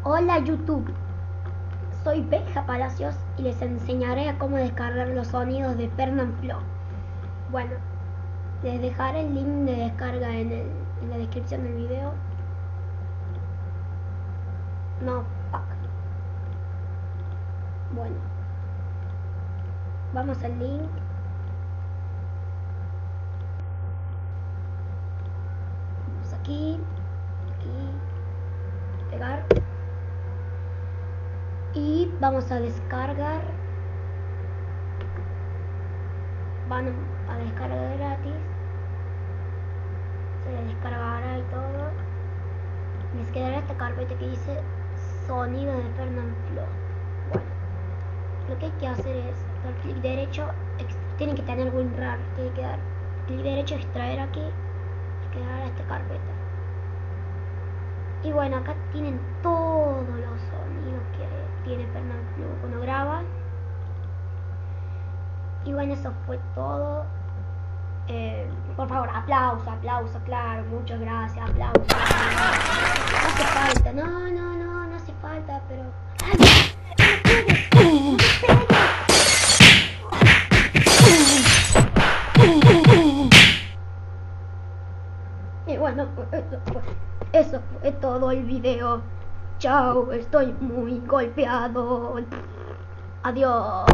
Hola YouTube, soy Benja Palacios y les enseñaré a cómo descargar los sonidos de Fernanfloo. Bueno, les dejaré el link de descarga en la descripción del video. No, fuck. Bueno, vamos al link. Vamos aquí, pegar. Y vamos a descargar. Van a descargar gratis. Se descargará y todo. Les quedará esta carpeta que dice sonido de Fernanfloo. Bueno, lo que hay que hacer es dar clic derecho. Tienen que tener WinRAR. Tiene que dar clic derecho, extraer aquí y quedará esta carpeta. Y bueno, acá tienen todos los sonidos que tiene Fernanfloo cuando graba. Y bueno, eso fue todo. Por favor, aplauso, claro, muchas gracias, aplauso. No hace falta, no hace falta, pero... Y bueno, eso fue todo el video. Chao, estoy muy golpeado. Adiós.